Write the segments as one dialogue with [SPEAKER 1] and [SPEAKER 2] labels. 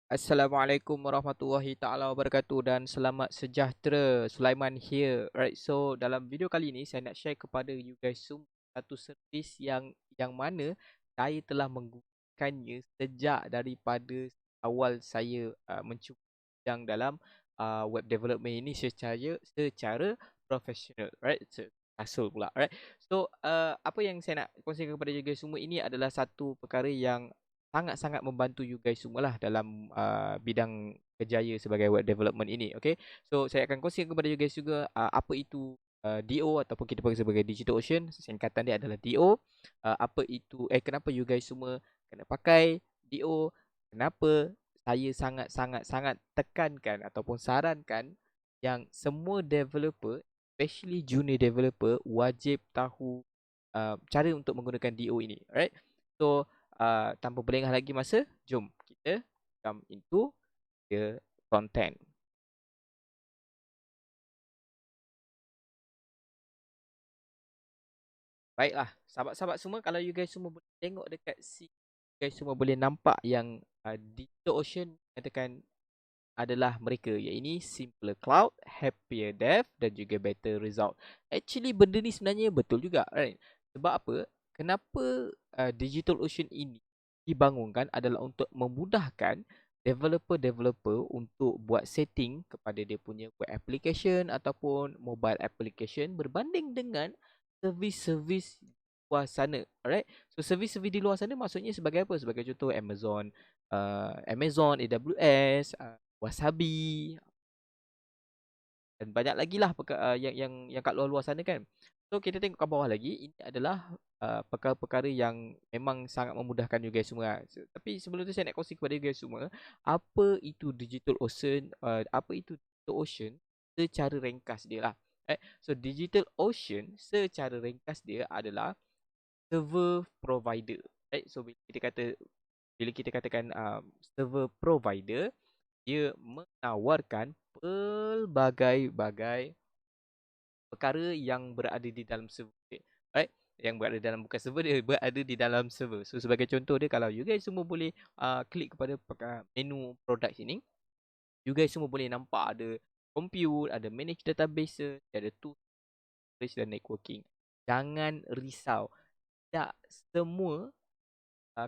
[SPEAKER 1] Assalamualaikum warahmatullahi taala wabarakatuh dan selamat sejahtera. Sulaiman here. Right, so dalam video kali ini saya nak share kepada you guys semua satu servis yang mana saya telah menggunakannya sejak daripada awal saya mencuba bidang dalam web development ini secara profesional, right? Hasil pula, right? So apa yang saya nak kongsikan kepada you guys semua ini adalah satu perkara yang sangat-sangat membantu you guys semualah dalam bidang kerjaya sebagai web development ini. Okay, so saya akan kongsikan kepada you guys juga apa itu DO ataupun kita panggil sebagai Digital Ocean. Singkatan dia adalah DO. Apa itu kenapa you guys semua kena pakai DO, kenapa saya sangat-sangat tekankan ataupun sarankan yang semua developer, especially junior developer, wajib tahu cara untuk menggunakan DO ini. Alright, so tanpa berlengah lagi masa, jom kita come into the content. Baiklah, sahabat-sahabat semua, kalau you guys semua boleh tengok dekat sini, you guys semua boleh nampak yang Digital Ocean katakan adalah mereka, iaitu simpler cloud, happier dev dan juga better result. Actually benda ni sebenarnya betul juga, right? Sebab apa? Kenapa Digital Ocean ini dibangunkan adalah untuk memudahkan developer-developer untuk buat setting kepada dia punya web application ataupun mobile application berbanding dengan servis-servis luar sana. Alright? So servis-servis di luar sana maksudnya sebagai apa? Sebagai contoh Amazon, AWS, Wasabi dan banyak lagi lah yang kat luar-luar sana kan. So kita tengok kat bawah lagi, ini adalah perkara-perkara yang memang sangat memudahkan you guys semua. Tapi sebelum tu saya nak kongsi kepada you guys semua, apa itu Digital Ocean, apa itu Digital Ocean secara ringkas dia lah. So Digital Ocean secara ringkas dia adalah server provider. So bila kita katakan server provider, dia menawarkan pelbagai-bagai perkara yang berada di dalam server dia. Right? Yang berada dalam bukan server dia, berada di dalam server. So sebagai contoh dia, kalau you guys semua boleh klik kepada menu produk ini, you guys semua boleh nampak ada compute, ada manage database, ada tools dan networking. Jangan risau. Tak semua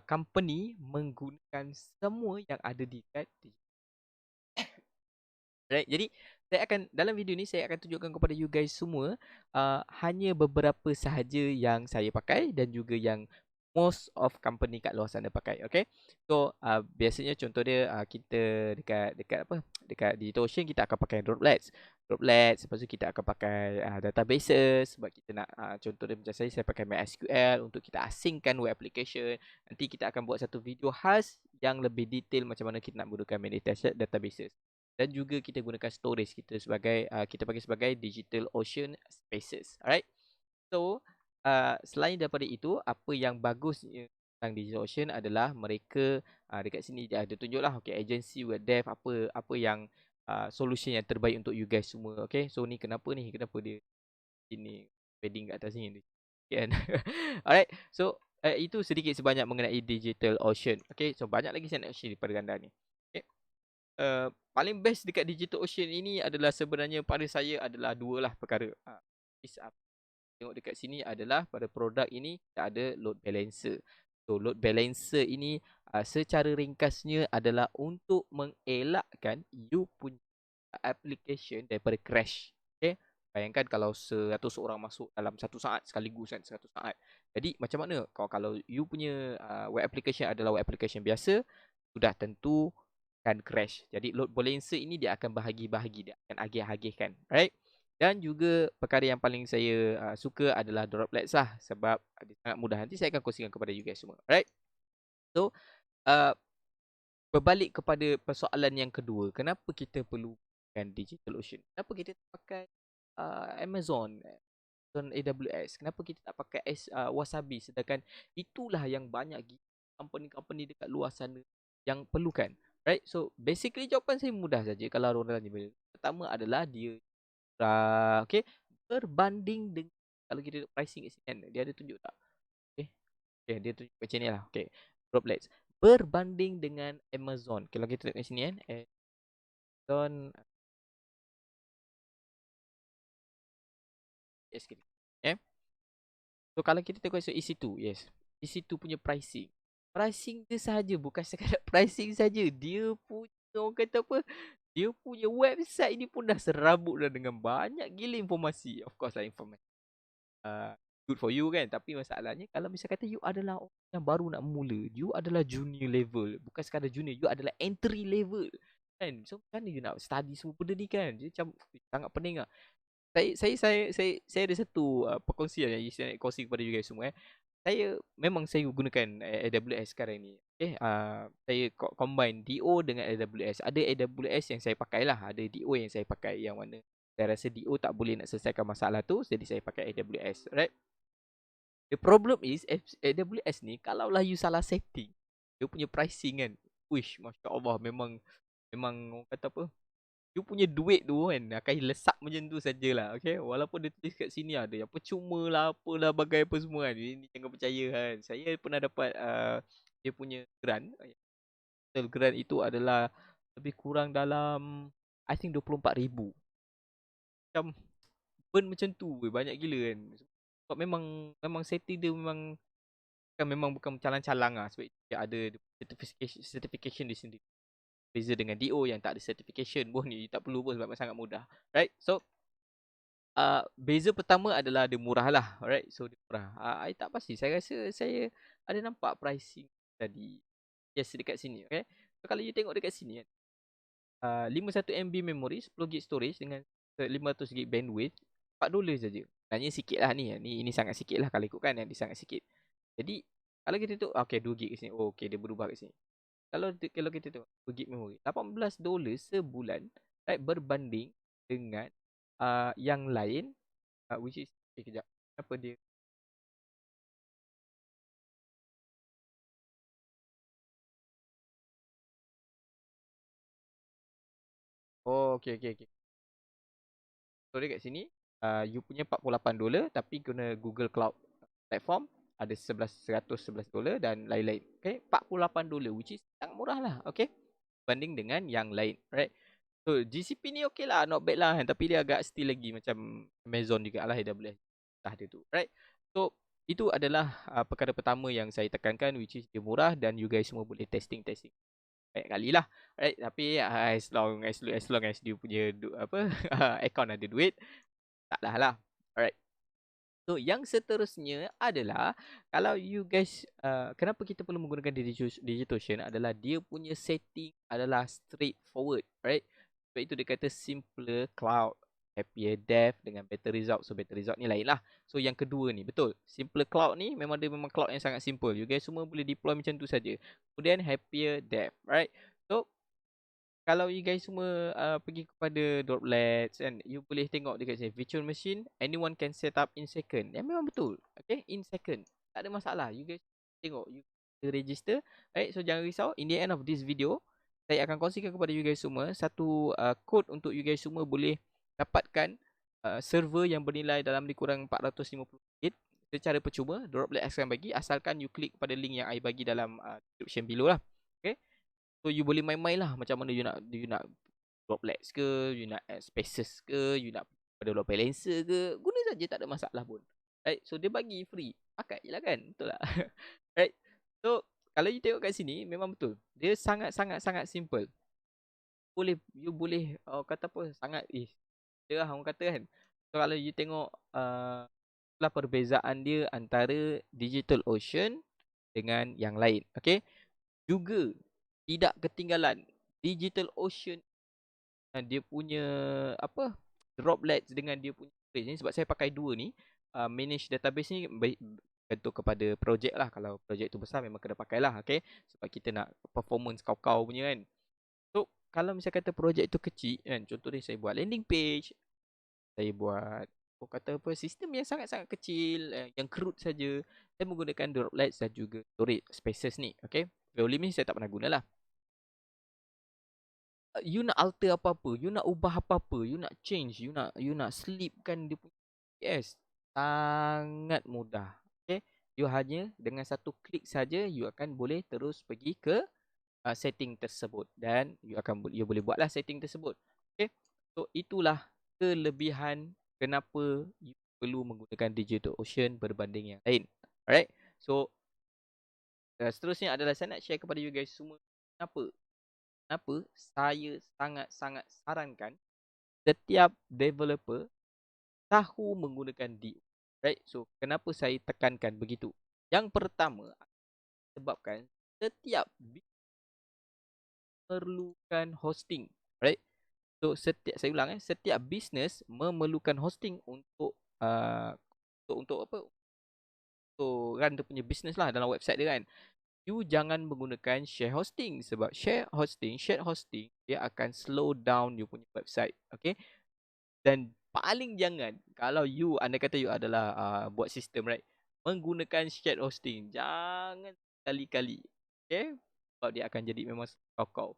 [SPEAKER 1] company menggunakan semua yang ada di right. Jadi saya akan dalam video ni saya akan tunjukkan kepada you guys semua hanya beberapa sahaja yang saya pakai dan juga yang most of company kat luar sana pakai. Okay, so biasanya contoh dia kita dekat apa, dekat Digital Ocean kita akan pakai Droplets, lepas tu kita akan pakai databases sebab kita nak contoh dia macam saya pakai MySQL untuk kita asingkan web application. Nanti kita akan buat satu video khas yang lebih detail macam mana kita nak menggunakan manage databases. Dan juga kita gunakan storage kita sebagai kita panggil sebagai Digital Ocean Spaces. Alright, so selain daripada itu, apa yang bagusnya tentang Digital Ocean adalah mereka dekat sini dia ada tunjuklah, okay, agency web dev, apa yang solution yang terbaik untuk you guys semua. Okay, so ni kenapa dia ini padding kat atas ni kan. Alright, so itu sedikit sebanyak mengenai Digital Ocean. Okay, so banyak lagi saya nak share daripada ganda ni. Okay, paling best dekat Digital Ocean ini adalah sebenarnya pada saya adalah dua lah perkara. Tengok dekat sini adalah pada produk ini kita ada load balancer. So load balancer ini secara ringkasnya adalah untuk mengelakkan you punya application daripada crash. Okay, bayangkan kalau 100 orang masuk dalam satu saat sekaligus kan, 100 saat. Jadi macam mana kalau you punya web application adalah web application biasa, sudah tentu akan crash. Jadi load balancer ini dia akan bahagi-bahagi, dia akan agih-agihkan, right? Dan juga perkara yang paling saya suka adalah Droplets lah, sebab dia sangat mudah. Nanti saya akan kongsikan kepada you guys semua, right? So uh, berbalik kepada persoalan yang kedua, kenapa kita perlukan Digital Ocean? Kenapa kita tak pakai Amazon AWS? Kenapa kita tak pakai Wasabi? Sedangkan itulah yang banyak company-company dekat luar sana yang perlukan, right? So basically jawapan saya mudah saja kalau orang tanya. Pertama adalah dia okay, berbanding dengan kalau kita pricing kat sini kan, dia ada tunjuk tak? Okay, dia tunjuk macam ni lah. Okay, Droplets berbanding dengan Amazon. Kalau kita tengok sini kan, Amazon sikit. So kalau kita tengok EC2, yes. EC2 punya pricing. Pricing dia sahaja, bukan sekadar pricing saja. Dia punya, orang kata apa, dia punya website ni pun dah serabut dah dengan banyak gila informasi. Of course lah informasi good for you kan. Tapi masalahnya kalau misal kata you adalah orang yang baru nak mula, you adalah junior level. Bukan sekadar junior, you adalah entry level kan. So macam mana you nak study semua benda ni kan. Dia macam sangat pening lah. Saya ada satu perkongsian yang saya nak kongsi kepada you guys semua. Saya gunakan AWS sekarang ni. Saya combine DO dengan AWS. Ada AWS yang saya pakai lah, ada DO yang saya pakai, yang mana saya rasa DO tak boleh nak selesaikan masalah tu, jadi saya pakai AWS, right? The problem is AWS ni kalaulah you salah setting, dia punya pricing kan, wish, Masya Allah, memang orang kata apa, you punya duit tu kan akan lesap macam tu sajalah. Okay, walaupun dia tulis kat sini ada yang percuma lah, apalah bagai apa semua kan. Ini jangan percaya kan. Saya pernah dapat dia punya grant. Grant itu adalah lebih kurang dalam I think 24,000. Macam burn macam tu, banyak gila kan. Sebab memang setting dia memang bukan calang-calang lah. Sebab dia ada certification di sini. Beza dengan DO yang tak ada certification pun, ni tak perlu pun sebab sangat mudah, right? So beza pertama adalah dia murah lah, alright? So dia murah. I tak pasti, saya rasa saya ada nampak pricing tadi, yes, dekat sini, okay? So kalau you tengok dekat sini kan, 51 MB memory, 10GB storage dengan 500GB bandwidth, $4 saja. Sebenarnya sikit lah ni. Ini sangat sikit lah kalau ikutkan, yang sangat sikit. Jadi kalau kita tengok, okay, 2GB kat sini. Oh, okay, dia berubah kat sini. Kalau kita tengok 2GB memory, $18 sebulan, right, berbanding dengan yang lain, which is, kejap, apa dia? Oh, okay. So dia kat sini, you punya $48, tapi guna Google Cloud Platform ada $111 dan lain-lain. Okay, $48, which is sangat murah lah, okay, banding dengan yang lain, right? So GCP ni okay lah, not bad lah kan, tapi dia agak still lagi macam Amazon juga lah, AWS dah dia tu, right? So itu adalah perkara pertama yang saya tekankan, which is dia murah dan you guys semua boleh testing banyak kali lah, right? Tapi as long as dia punya account ada duit, taklah lah, alright. So yang seterusnya adalah, kalau you guys, kenapa kita perlu menggunakan DigitalOcean adalah dia punya setting adalah straightforward, right? Sebab itu dia kata simpler cloud, happier dev dengan better result. So better result ni lain lah. So yang kedua ni, betul, simpler cloud ni memang cloud yang sangat simple. You guys semua boleh deploy macam tu saja. Kemudian happier dev, right? So kalau you guys semua pergi kepada Droplets and you boleh tengok dekat sini, virtual machine anyone can set up in second. Yang memang betul. Okay, in second, tak ada masalah. You guys tengok, you register, right? So jangan risau, in the end of this video saya akan kongsikan kepada you guys semua satu code untuk you guys semua boleh dapatkan server yang bernilai dalam lebih kurang RM450 secara percuma. Droplets akan bagi, asalkan you klik pada link yang I bagi dalam description below lah. Okay, so you boleh main-main lah macam mana you nak Droplets ke, you nak add spaces ke, you nak pada load balancer ke, guna saja, tak ada masalah pun, right? So dia bagi free, pakai je lah kan, betul tak? Right? So kalau you tengok kat sini, memang betul, dia sangat simple. You boleh kata apa, sangat dia lah orang kata kan. So kalau you tengok lah perbezaan dia antara DigitalOcean dengan yang lain, okay? Juga tidak ketinggalan, DigitalOcean dia punya Droplets dengan dia punya storage ni, sebab saya pakai dua ni, manage database ni bentuk kepada projek lah. Kalau projek tu besar memang kena pakai lah, okay? Sebab kita nak performance kau punya kan. So kalau misal kata projek tu kecil kan, contoh ni saya buat landing page, saya buat kata apa, sistem yang sangat kecil, yang crude saja, saya menggunakan Droplets dan juga storage spaces ni, okay? Volume ni saya tak pernah guna lah. You nak alter apa-apa, you nak ubah apa-apa, you nak change, you nak sleepkan dia punya, yes, sangat mudah. Okay, You hanya dengan satu klik saja you akan boleh terus pergi ke setting tersebut dan you boleh buatlah setting tersebut. Okay. So itulah kelebihan kenapa you perlu menggunakan DigitalOcean berbanding yang lain. Alright. So seterusnya adalah saya nak share kepada you guys semua kenapa saya sangat-sangat sarankan setiap developer tahu menggunakan DO. Right? So kenapa saya tekankan begitu? Yang pertama sebabkan setiap memerlukan hosting, right? So saya ulang setiap bisnes memerlukan hosting untuk untuk apa? Untuk run dia punya bisnes lah dalam website dia kan. You jangan menggunakan share hosting sebab shared hosting dia akan slow down you punya website, okay? Dan paling jangan kalau anda kata you adalah buat sistem, right? Menggunakan shared hosting jangan kali-kali, okay? Sebab dia akan jadi memang kau.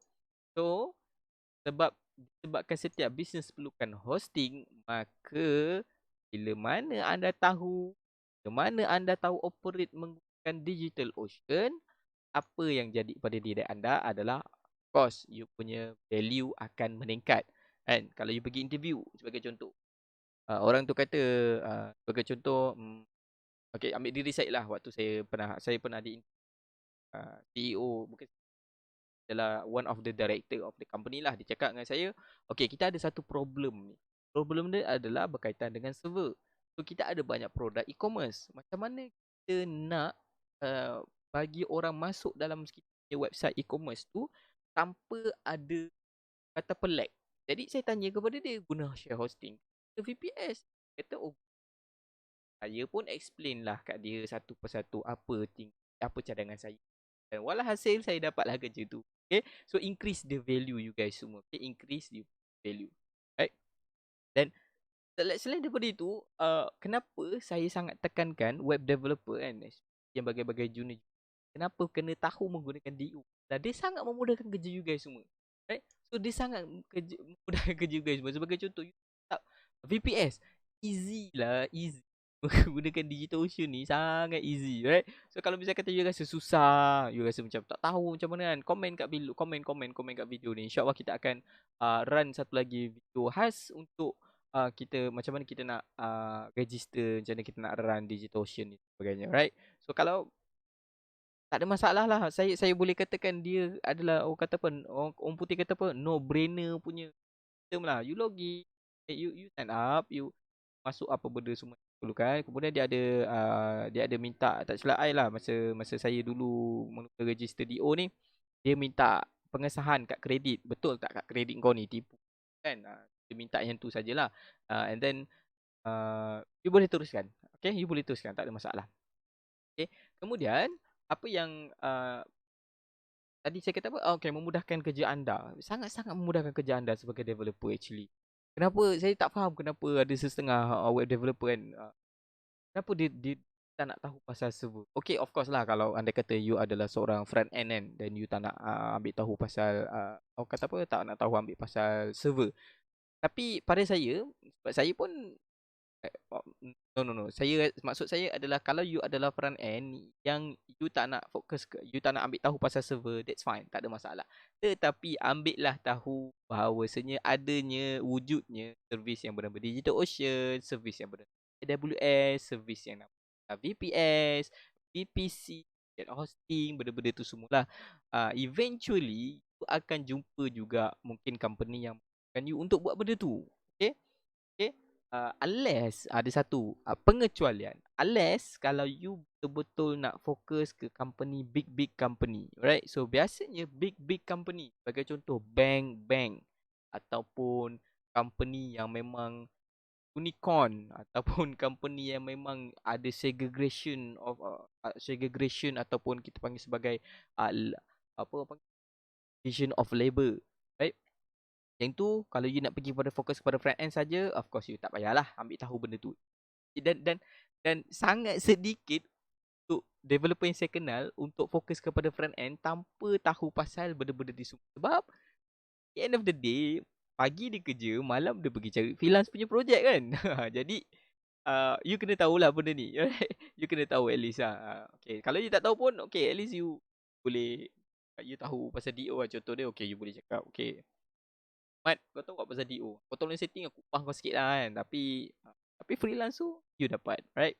[SPEAKER 1] So sebabkan setiap bisnes perlukan hosting, maka bila mana anda tahu operate menggunakan DigitalOcean, apa yang jadi pada diri anda adalah of course you punya value akan meningkat. Kan kalau you pergi interview sebagai contoh, orang tu kata sebagai contoh, okay, ambil diri saya lah. Waktu saya pernah di CEO, bukan, adalah one of the director of the company lah. Dia cakap dengan saya, okay, kita ada satu problem ni. Problem dia adalah berkaitan dengan server. So kita ada banyak produk e-commerce. Macam mana kita nak bagi orang masuk dalam website e-commerce tu tanpa ada kata pelik. Jadi saya tanya kepada dia, guna share hosting ke VPS? Kata, oh, saya pun explain lah kat dia satu persatu apa cadangan saya. Dan walhasil saya dapatlah kerja tu. Okay, so increase the value you guys semua. Okay, increase the value. Right? Dan selain daripada itu, kenapa saya sangat tekankan web developer kan, yang bagai-bagai junior, kenapa kena tahu menggunakan DO? Dan dia sangat memudahkan kerja you guys semua. Right? So dia sangat memudahkan kerja you guys semua. Sebagai contoh, you VPS, easy. Menggunakan DigitalOcean ni sangat easy, right? So kalau misalnya kata you rasa susah, you rasa macam tak tahu macam mana kan, komen kat video ni. InsyaAllah kita akan run satu lagi video khas untuk kita macam mana kita nak register, macam mana kita nak run DigitalOcean ni sebagainya, right? So kalau tak ada masalah lah, saya boleh katakan dia adalah orang putih kata apa, no brainer punya term lah. You login, you sign up, you masuk apa benda semua perlukan. Kemudian dia ada minta, tak silap I lah, masa saya dulu mula register DO ni, dia minta pengesahan kad kredit. Betul tak kad kredit kau ni tipu kan? Dia minta yang tu sajalah. And then you boleh teruskan. Okay, you boleh teruskan, tak ada masalah. Okay, kemudian apa yang tadi saya kata apa? Okay, memudahkan kerja anda. Sangat-sangat memudahkan kerja anda sebagai developer actually. Kenapa saya tak faham kenapa ada setengah web developer kan, kenapa dia tak nak tahu pasal server. Okay, of course lah, kalau anda kata you adalah seorang front end kan, dan you tak nak ambil tahu pasal tak nak tahu ambil pasal server. Tapi pada saya, sebab saya pun no. Maksud saya adalah kalau you adalah front end yang you tak nak fokus you tak nak ambil tahu pasal server, that's fine, tak ada masalah. Tetapi ambillah tahu bahawasanya adanya wujudnya servis yang bernama DigitalOcean, servis yang bernama AWS, servis yang nama VPS, VPC, hosting, benda-benda tu semualah. Eventually you akan jumpa juga mungkin company yang membutuhkan you untuk buat benda tu. Okay? Unless ada satu pengecualian, unless kalau you betul-betul nak fokus ke company, big company, right? So biasanya big company, sebagai contoh bank ataupun company yang memang unicorn, ataupun company yang memang ada segregation ataupun kita panggil sebagai division of labor, right? Yang tu kalau you nak pergi fokus kepada front end saja, of course you tak payahlah ambil tahu benda tu. Dan sangat sedikit untuk developer yang saya kenal untuk fokus kepada front end tanpa tahu pasal benda-benda di semua. Sebab at the end of the day, pagi dia kerja, malam dia pergi cari freelance punya projek kan. Jadi You kena tahulah benda ni. You kena tahu at least lah. Okay. Kalau you tak tahu pun, okay, at least you boleh, you tahu pasal DO lah. Contoh dia, okay, you boleh cakap, okay, Mat, kau tahu tak pasal DO? Kau tolong setting aku upah kau sikit lah kan. Tapi freelance tu, you dapat, right?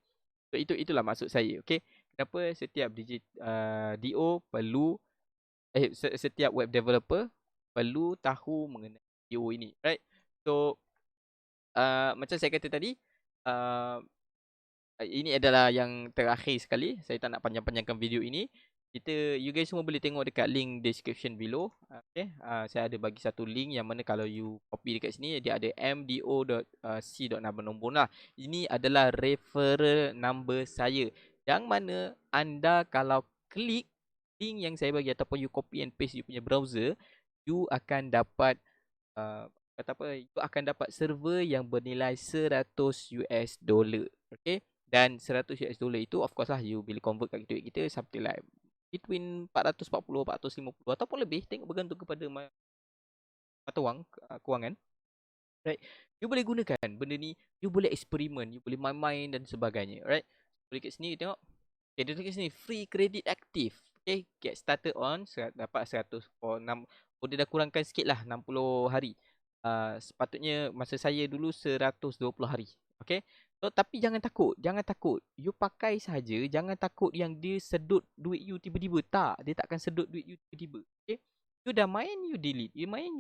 [SPEAKER 1] So, itulah maksud saya, okay? Kenapa setiap DO perlu, setiap web developer perlu tahu mengenai DO ini, right? So, macam saya kata tadi, uh, ini adalah yang terakhir sekali. Saya tak nak panjang-panjangkan video ini. You guys semua boleh tengok dekat link description below. Okay. Saya ada bagi satu link yang mana kalau you copy dekat sini, dia ada mdo.c.number nombor lah. Ini adalah referral number saya. Yang mana anda kalau klik link yang saya bagi ataupun you copy and paste you punya browser, you akan dapat you akan dapat server yang bernilai 100 US dollar. Okay. Dan 100 US dollar itu of course lah you bila convert kat duit kita something like between 440, 450 ataupun lebih, tengok bergantung kepada mata wang kewangan. Right. You boleh gunakan benda ni, you boleh eksperimen, you boleh main-main dan sebagainya. Right. Boleh kat sini tengok. Okay, dia tulis sini free credit active. Okay, get started on dapat 100 dia dah kurangkan sikit lah 60 hari. Sepatutnya masa saya dulu 120 hari. Okay. So, tapi jangan takut. You pakai saja. Jangan takut yang dia sedut duit you tiba-tiba. Tak. Dia takkan sedut duit you tiba-tiba. Okay. You dah main, you delete. You main,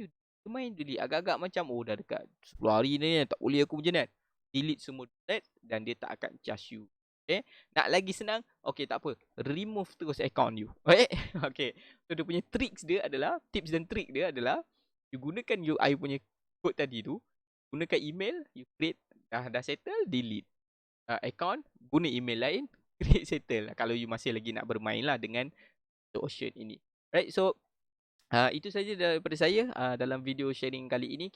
[SPEAKER 1] delete. Agak-agak macam, oh dah dekat 10 hari ni. Tak boleh aku macam ni. Delete semua duit dan dia tak akan charge you. Okay. Nak lagi senang? Okay, tak apa. Remove terus account you. Okay. Okay. So, dia punya tricks dia adalah, tips dan trik dia adalah, you gunakan UI punya code tadi tu. Gunakan email, you create, dah settle, delete. Account, guna email lain, create, settle. Kalau you masih lagi nak bermain lah dengan Ocean ini. Right, so itu saja daripada saya dalam video sharing kali ini.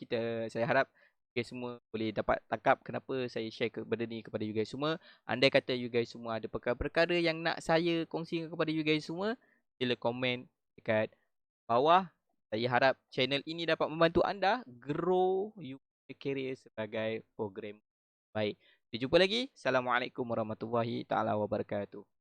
[SPEAKER 1] Saya harap you guys semua boleh dapat tangkap kenapa saya share benda ni kepada you guys semua. Andai kata you guys semua ada perkara-perkara yang nak saya kongsikan kepada you guys semua, sila komen dekat bawah. Saya harap channel ini dapat membantu anda grow you career sebagai program. Baik, kita jumpa lagi. Assalamualaikum warahmatullahi taala wabarakatuh.